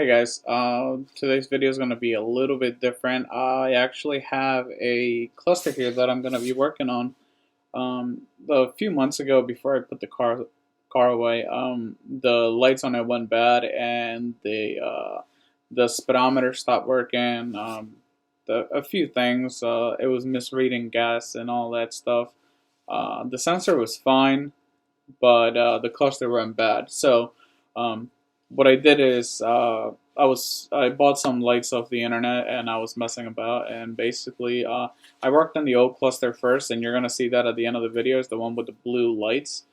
Hi guys, today's video is going to be a little bit different. I actually have a cluster here that I'm going to be working on. A few months ago, before I put the car away, the lights on it went bad, and the speedometer stopped working. A few things. It was misreading gas and all that stuff. The sensor was fine, but the cluster went bad. So what I did is I bought some lights off the internet and I was messing about, and basically I worked on the old cluster first, and you're gonna see that at the end of the video is the one with the blue lights.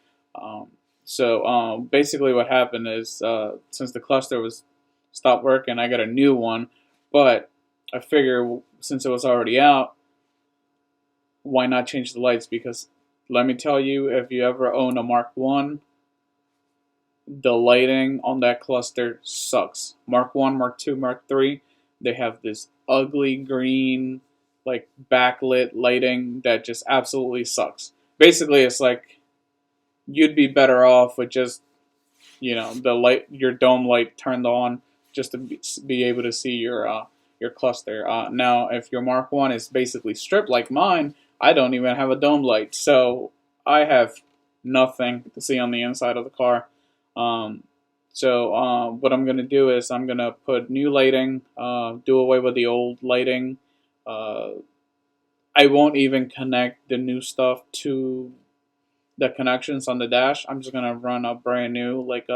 Basically what happened is since the cluster was stopped working, I got a new one, but I figure since it was already out, why not change the lights? Because let me tell you, if you ever own a Mark 1, the lighting on that cluster sucks. Mark 1, Mark 2, Mark 3, they have this ugly green, like backlit lighting that just absolutely sucks. Basically, it's like you'd be better off with just, the light, your dome light turned on just to be able to see your cluster. Now, if your Mark 1 is basically stripped like mine, I don't even have a dome light, so I have nothing to see on the inside of the car. What I'm going to do is I'm going to put new lighting, do away with the old lighting. I won't even connect the new stuff to the connections on the dash. I'm just going to run a brand new, like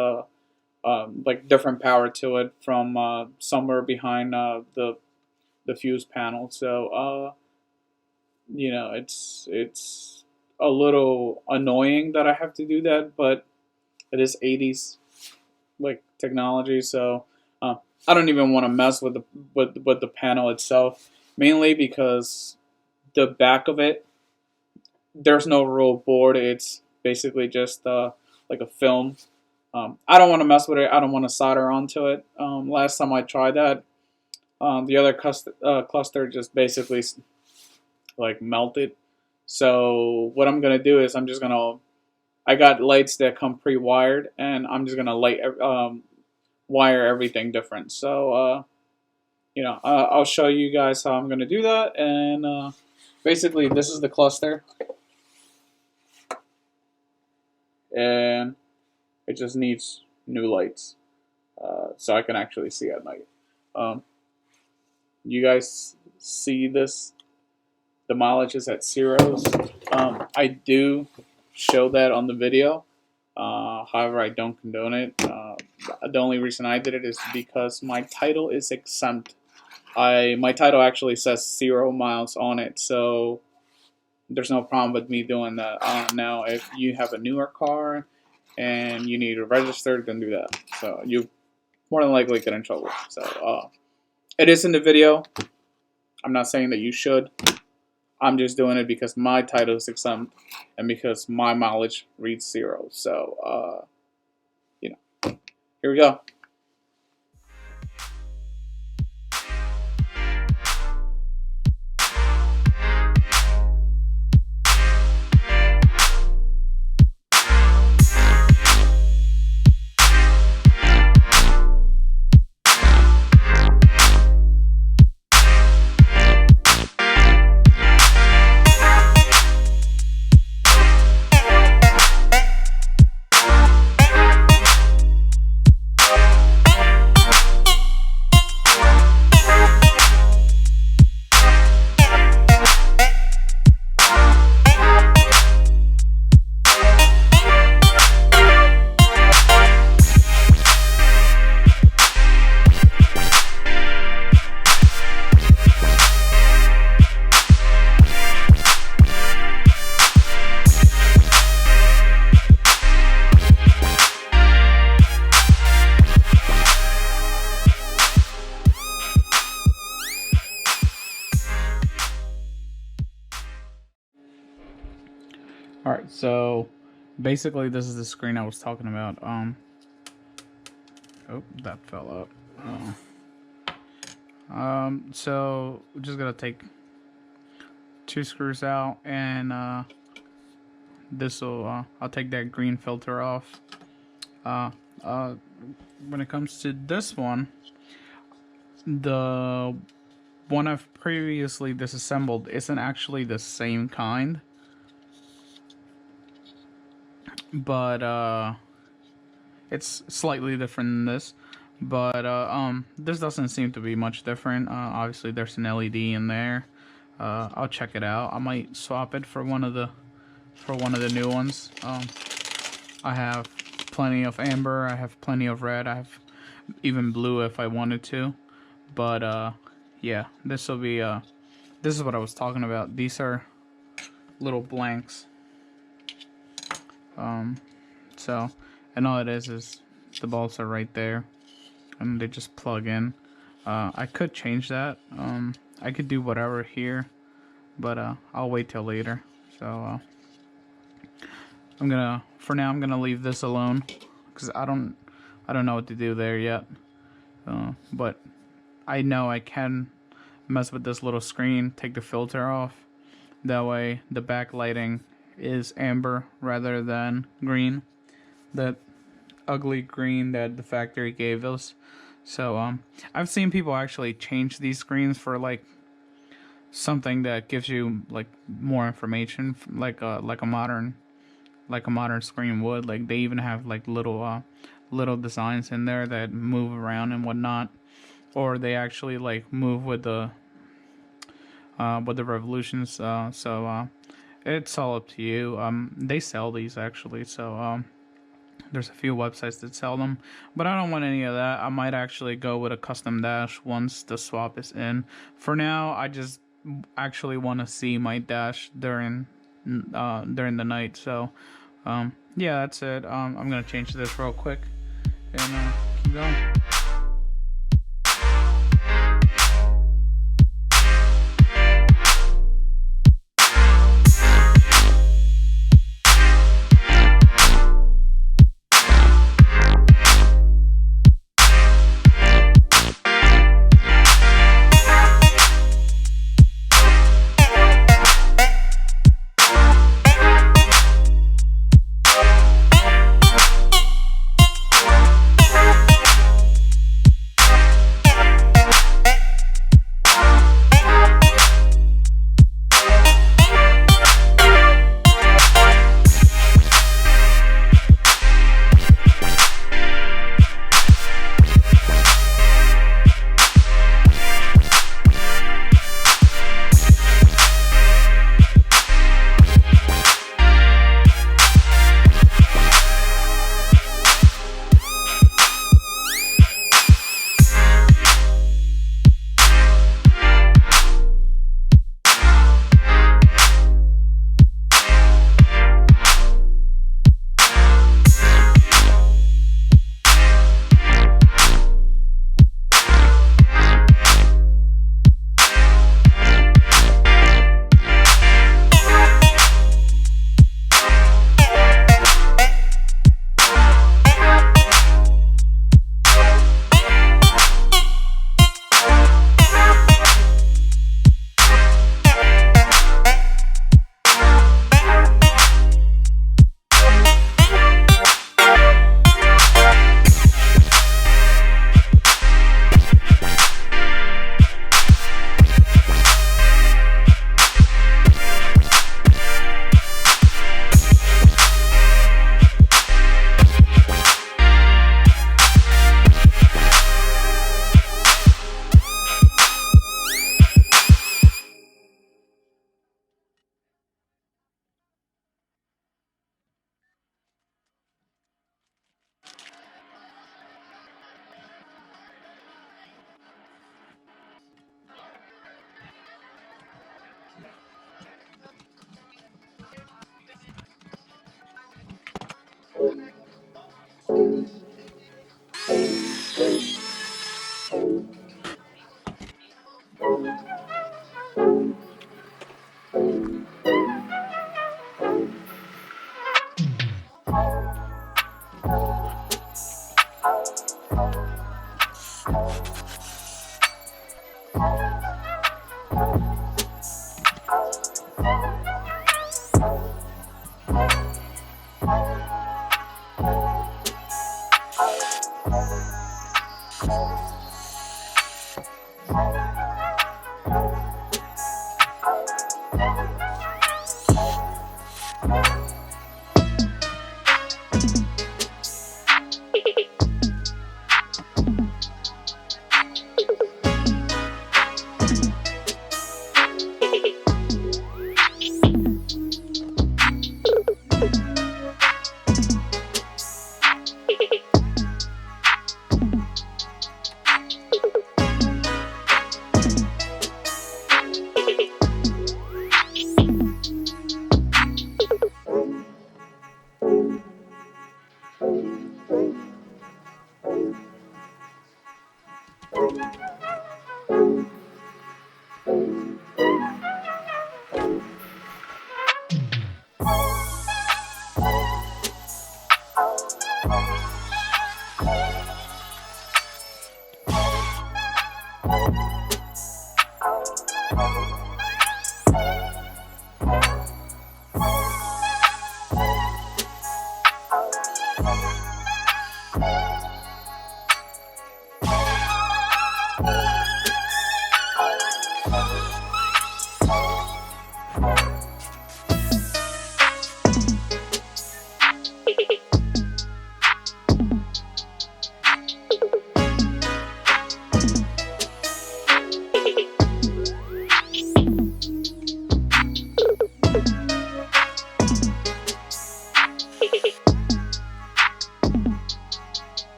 different power to it from somewhere behind the fuse panel. So, it's a little annoying that I have to do that, but it is 80s like technology, so I don't even want to mess with the panel itself, mainly because the back of it, there's no real board. It's basically just like a film. I don't want to mess with it. I don't want to solder onto it. Last time I tried that, the other cluster just basically like melted. So what I'm gonna do is I got lights that come pre-wired, and I'm just gonna wire everything different. So I'll show you guys how I'm gonna do that. And basically, this is the cluster, and it just needs new lights so I can actually see at night. You guys see this? The mileage is at zeros. I do show that on the video. However, I don't condone it. The only reason I did it is because my title is exempt. My title actually says 0 miles on it, so there's no problem with me doing that. Now, if you have a newer car and you need to register, then do that. So you more than likely get in trouble. So it is in the video. I'm not saying that you should. I'm just doing it because my title is exempt and because my mileage reads 0. So, here we go. Alright, so basically this is the screen I was talking about. Oh, that fell out. So we're just gonna take 2 screws out, and I'll take that green filter off. When it comes to this one, the one I've previously disassembled isn't actually the same kind, but it's slightly different than this. But this doesn't seem to be much different. Obviously, there's an LED in there. I'll check it out. I might swap it for one of the new ones. I have plenty of amber. I have plenty of red. I have even blue if I wanted to. But yeah, this will be this is what I was talking about. These are little blanks. So, and all it is the bolts are right there, and they just plug in. I could change that. I could do whatever here, but I'll wait till later. So for now I'm gonna leave this alone because I don't know what to do there yet. But I know I can mess with this little screen, take the filter off. That way the backlighting is amber rather than green. That ugly green that the factory gave us. So I've seen people actually change these screens for like something that gives you like more information, like a modern screen would. Like they even have like little designs in there that move around and whatnot, or they actually like move with the revolutions. So it's all up to you. They sell these actually, so there's a few websites that sell them, but I don't want any of that. I might actually go with a custom dash once the swap is in. For now, I just actually want to see my dash during the night. So yeah, that's it. I'm gonna change this real quick and keep going.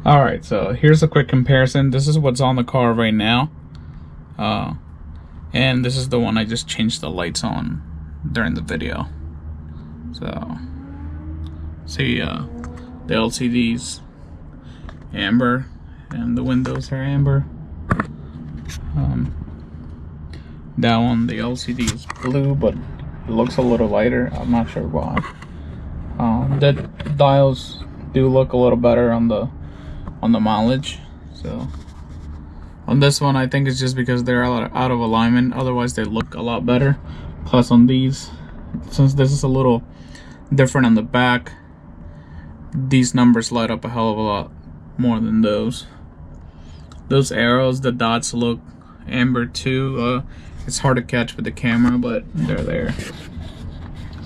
Alright, so here's a quick comparison. This is what's on the car right now. And this is the one I just changed the lights on during the video. So, see, the LCD's amber and the windows are amber. That one, the LCD is blue, but it looks a little lighter. I'm not sure why. The dials do look a little better on the mileage. So on this one, I think it's just because they're out of alignment. Otherwise, they look a lot better. Plus, on these, since this is a little different on the back, these numbers light up a hell of a lot more than those. Those arrows, the dots look amber too. It's hard to catch with the camera, but they're there.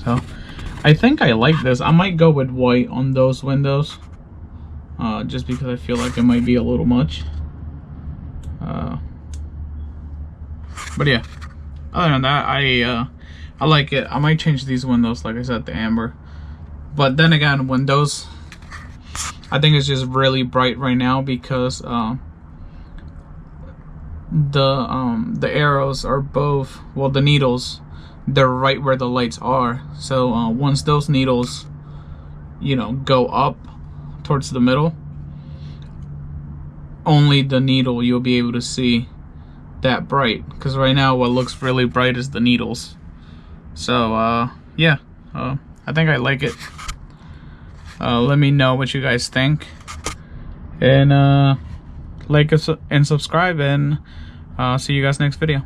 So I think I like this. I might go with white on those windows, just because I feel like it might be a little much. But yeah, other than that, I like it. I might change these windows, like I said, to amber. But then again, windows, I think it's just really bright right now because the arrows are both, well, the needles, they're right where the lights are. So once those needles, you know, go up towards the middle, only the needle you'll be able to see that bright, because right now what looks really bright is the needles. So yeah, I think I like it. Let me know what you guys think, and like us and subscribe, and see you guys next video.